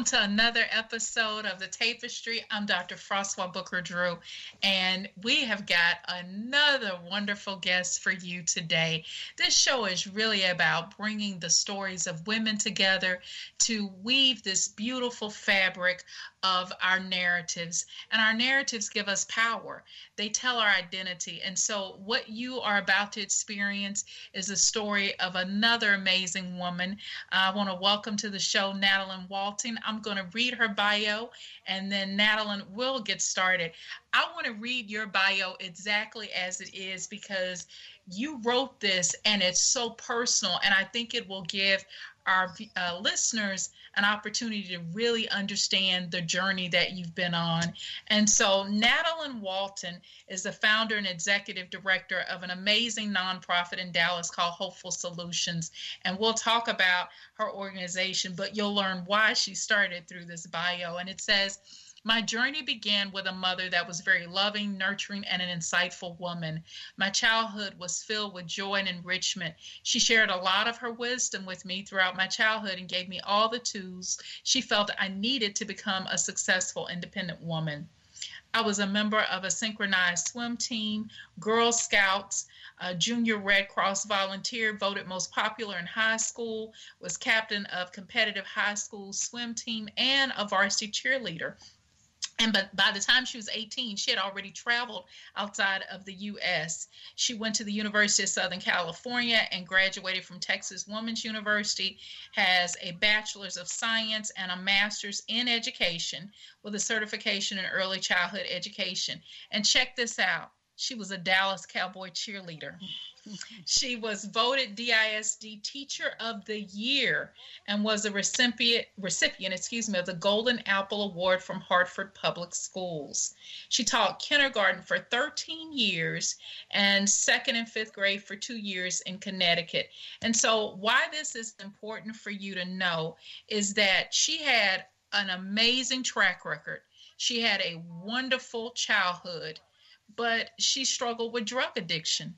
to another episode of The Tapestry. I'm Dr. Francois Booker Drew, and we have got another wonderful guest for you today. This show is really about bringing the stories of women together to weave this beautiful fabric of our narratives. And our narratives give us power. They tell our identity. And so what you are about to experience is the story of another amazing woman. I want to welcome to the show NATALYNNE Walton. I'm going to read her bio, and then NATALYNNE will get started. I want to read your bio exactly as it is because you wrote this and it's so personal, and I think it will give our listeners an opportunity to really understand the journey that you've been on. And so NATALYNNE Walton is the founder and executive director of an amazing nonprofit in Dallas called Hopeful Solutions. And we'll talk about her organization, but you'll learn why she started through this bio. And it says, "My journey began with a mother that was very loving, nurturing, and an insightful woman. My childhood was filled with joy and enrichment. She shared a lot of her wisdom with me throughout my childhood and gave me all the tools she felt I needed to become a successful, independent woman. I was a member of a synchronized swim team, Girl Scouts, a Junior Red Cross volunteer, voted most popular in high school, was captain of competitive high school swim team, and a varsity cheerleader. But by the time she was 18, she had already traveled outside of the U.S. She went to the University of Southern California and graduated from Texas Women's University, has a Bachelor's of Science and a Master's in Education with a certification in early childhood education. And check this out. She was a Dallas Cowboy cheerleader. She was voted DISD Teacher of the Year and was a recipient, of the Golden Apple Award from Hartford Public Schools. She taught kindergarten for 13 years and second and fifth grade for 2 years in Connecticut. And so why this is important for you to know is that she had an amazing track record. She had a wonderful childhood, but she struggled with drug addiction.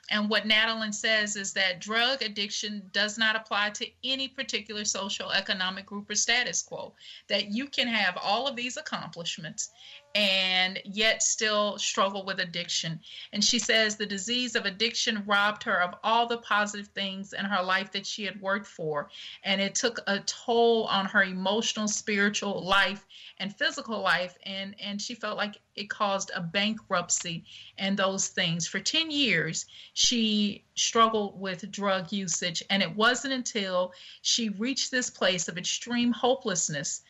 And what NATALYNNE says is that drug addiction does not apply to any particular social economic group or status quo, that you can have all of these accomplishments and yet still struggle with addiction. And she says the disease of addiction robbed her of all the positive things in her life that she had worked for. And it took a toll on her emotional, spiritual life and physical life. And she felt like it caused a bankruptcy and those things. For 10 years, she struggled with drug usage. And it wasn't until she reached this place of extreme hopelessness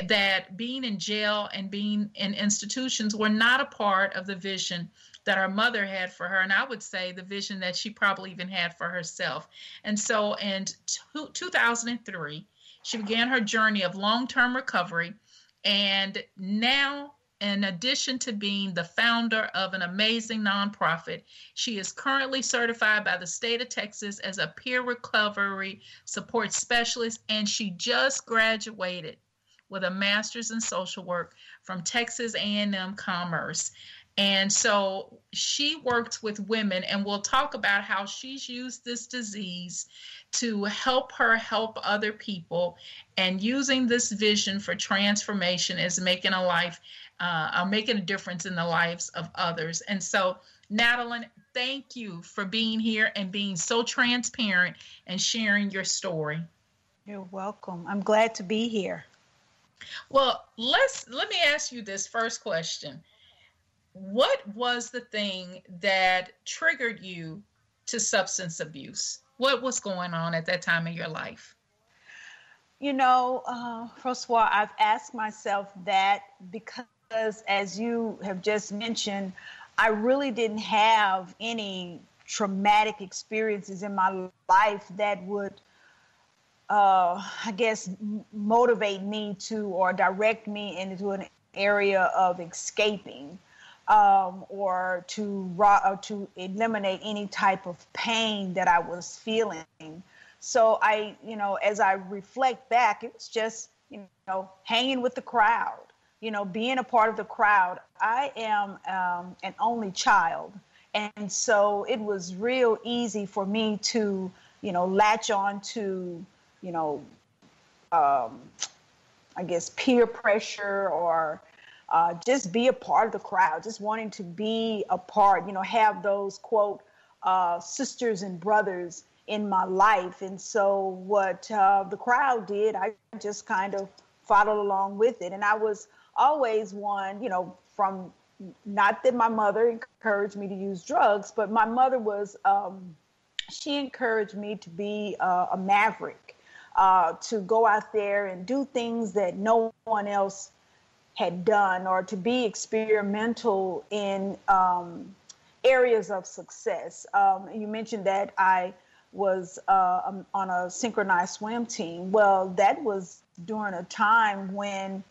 that being in jail and being in institutions were not a part of the vision that her mother had for her. And I would say the vision that she probably even had for herself. And so in 2003, she began her journey of long-term recovery. And now, in addition to being the founder of an amazing nonprofit, she is currently certified by the state of Texas as a peer recovery support specialist, and she just graduated with a master's in social work from Texas A&M Commerce. And so she works with women, and we'll talk about how she's used this disease to help her help other people, and using this vision for transformation is making a difference in the lives of others. And so, NATALYNNE, thank you for being here and being so transparent and sharing your story. You're welcome. I'm glad to be here. Well, let me ask you this first question. What was the thing that triggered you to substance abuse? What was going on at that time in your life? You know, Francois, I've asked myself that because, as you have just mentioned, I really didn't have any traumatic experiences in my life that would I guess, motivate me to or direct me into an area of escaping or to eliminate any type of pain that I was feeling. So as I reflect back, it was just, hanging with the crowd, being a part of the crowd. I am an only child. And so it was real easy for me to, latch on to, I guess, peer pressure or just be a part of the crowd, just wanting to be a part, have those, quote, sisters and brothers in my life. And so what the crowd did, I just kind of followed along with it. And I was always one, from, not that my mother encouraged me to use drugs, but my mother was, she encouraged me to be a maverick, to go out there and do things that no one else had done, or to be experimental in areas of success. You mentioned that I was on a synchronized swim team. Well, that was during a time when,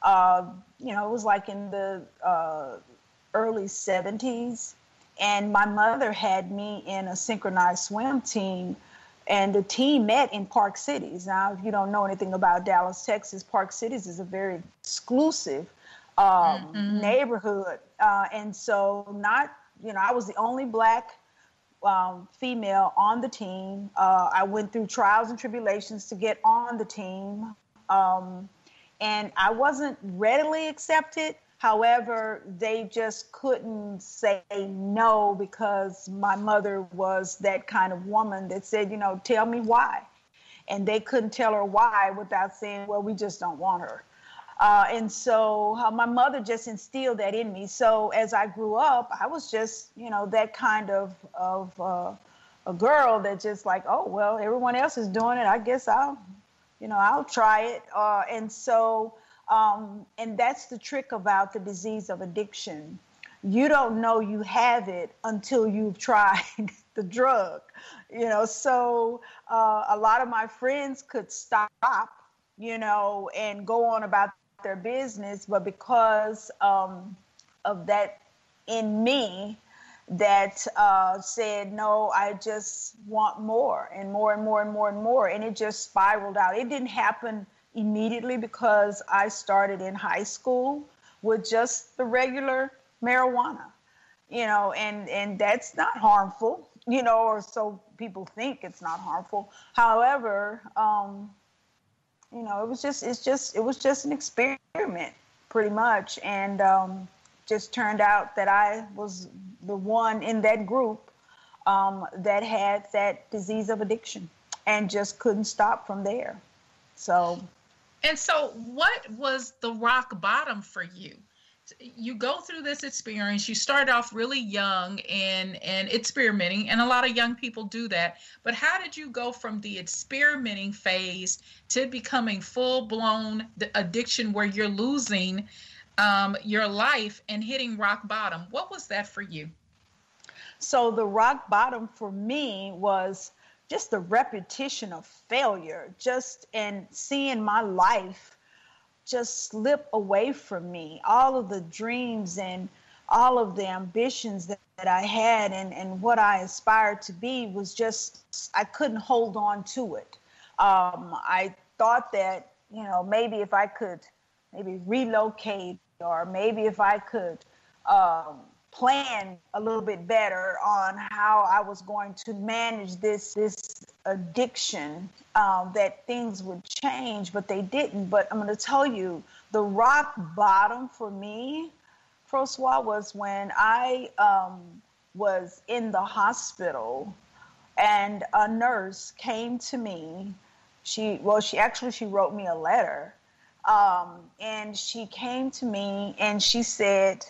it was like in the early 70s. And my mother had me in a synchronized swim team, and the team met in Park Cities. Now, if you don't know anything about Dallas, Texas, Park Cities is a very exclusive neighborhood. And so I was the only Black female on the team. I went through trials and tribulations to get on the team. And I wasn't readily accepted. However, they just couldn't say no, because my mother was that kind of woman that said, tell me why. And they couldn't tell her why without saying, well, we just don't want her. And so my mother just instilled that in me. So as I grew up, I was just, that kind of a girl that just like, oh, well, everyone else is doing it. I guess I'll try it. And so, and that's the trick about the disease of addiction. You don't know you have it until you've tried the drug, so a lot of my friends could stop, and go on about their business, but because of that in me that said, no, I just want more and more and more and more and more. And it just spiraled out. It didn't happen immediately, because I started in high school with just the regular marijuana, and that's not harmful, or so people think it's not harmful. However, it was just an experiment pretty much. And just turned out that I was the one in that group that had that disease of addiction and just couldn't stop from there. And so what was the rock bottom for you? You go through this experience, you start off really young and experimenting, and a lot of young people do that. But how did you go from the experimenting phase to becoming full-blown addiction where you're losing your life and hitting rock bottom? What was that for you? So the rock bottom for me was just the repetition of failure, and seeing my life just slip away from me. All of the dreams and all of the ambitions that I had and what I aspired to be was just, I couldn't hold on to it. I thought that, maybe if I could relocate, or maybe if I could plan a little bit better on how I was going to manage this addiction, that things would change, but they didn't. But I'm going to tell you, the rock bottom for me, Francois, was when I was in the hospital and a nurse came to me. She wrote me a letter. And she came to me and she said,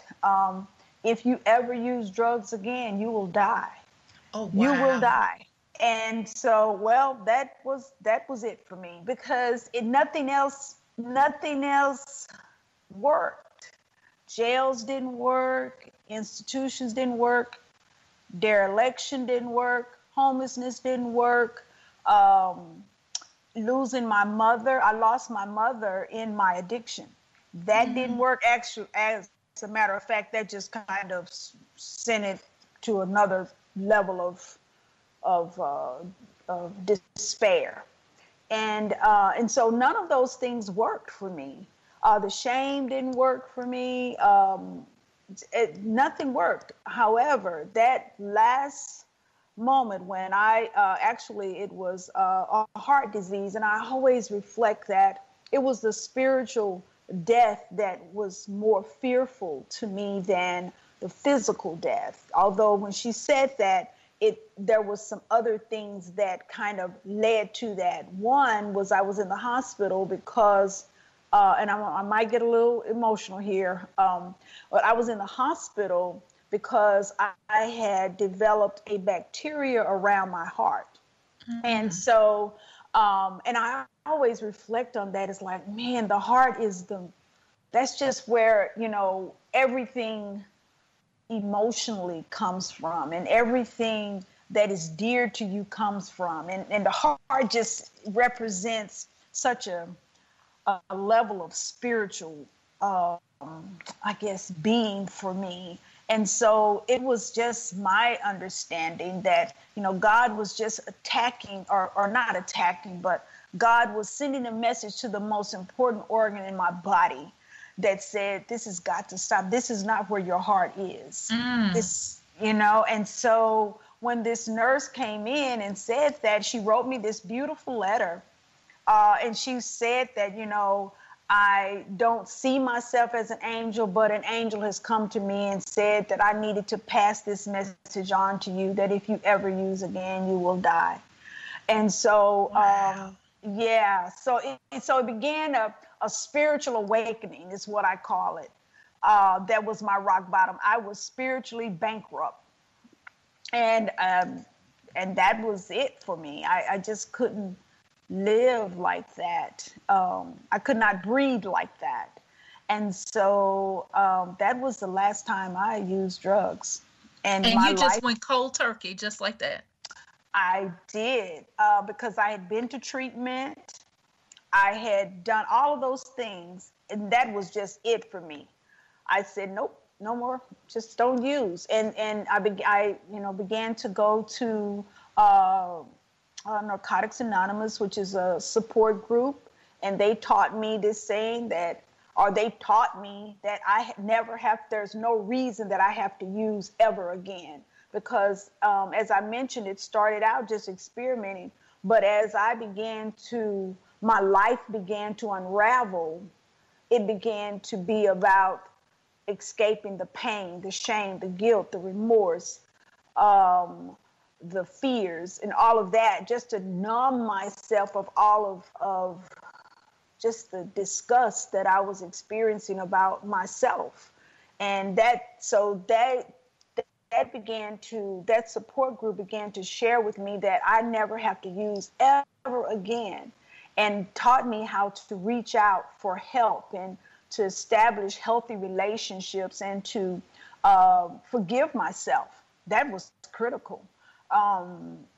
if you ever use drugs again, you will die. Oh, wow. You will die. And so, well, that was it for me, because nothing else worked. Jails didn't work. Institutions didn't work. Dereliction didn't work. Homelessness didn't work. Losing my mother. I lost my mother in my addiction. That didn't work. Actually, as a matter of fact, that just kind of sent it to another level of despair. And so none of those things worked for me. The shame didn't work for me. Nothing worked. However, that last moment when it was a heart disease, and I always reflect that it was the spiritual death that was more fearful to me than the physical death. Although when she said that, there was some other things that kind of led to that. One was I was in the hospital because, and I might get a little emotional here, but I was in the hospital because I had developed a bacteria around my heart. Mm-hmm. And so, and I always reflect on that. It's like, man, the heart that's just where, everything emotionally comes from, and everything that is dear to you comes from. And the heart just represents such a level of spiritual, being for me. And so it was just my understanding that, God was just attacking or not attacking, but God was sending a message to the most important organ in my body that said, this has got to stop. This is not where your heart is. This, and so when this nurse came in and said that, she wrote me this beautiful letter. And she said that, I don't see myself as an angel, but an angel has come to me and said that I needed to pass this message on to you, that if you ever use again, you will die. And so, wow. So it began a spiritual awakening is what I call it. That was my rock bottom. I was spiritually bankrupt. And that was it for me. I just couldn't live like that. I could not breathe like that. And so that was the last time I used drugs. And you just went cold turkey just like that? I did, because I had been to treatment. I had done all of those things, and that was just it for me. I said, nope, no more, just don't use. And I began to go to Narcotics Anonymous, which is a support group, and they taught me this saying that there's no reason that I have to use ever again. Because as I mentioned, it started out just experimenting, but as my life began to unravel, it began to be about escaping the pain, the shame, the guilt, the remorse, the fears, and all of that, just to numb myself of all of just the disgust that I was experiencing about myself. And that support group began to share with me that I never have to use ever again, and taught me how to reach out for help and to establish healthy relationships and to forgive myself. That was critical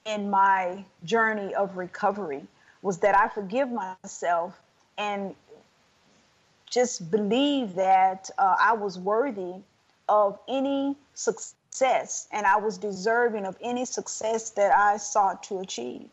in my journey of recovery, was that I forgive myself and just believe that I was worthy of any success, and I was deserving of any success that I sought to achieve.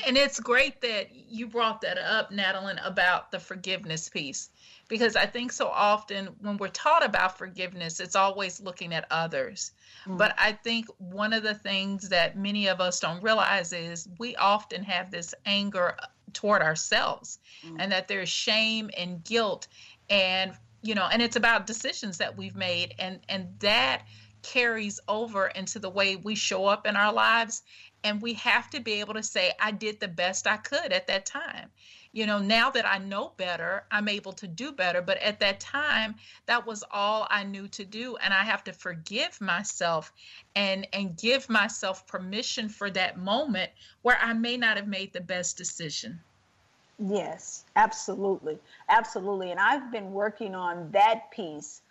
And it's great that you brought that up, NATALYNNE, about the forgiveness piece, because I think so often when we're taught about forgiveness, it's always looking at others. But I think one of the things that many of us don't realize is we often have this anger toward ourselves, and that there's shame and guilt, and and it's about decisions that we've made, and that carries over into the way we show up in our lives. And we have to be able to say, I did the best I could at that time. Now that I know better, I'm able to do better. But at that time, that was all I knew to do. And I have to forgive myself and give myself permission for that moment where I may not have made the best decision. Yes, absolutely. Absolutely. And I've been working on that piece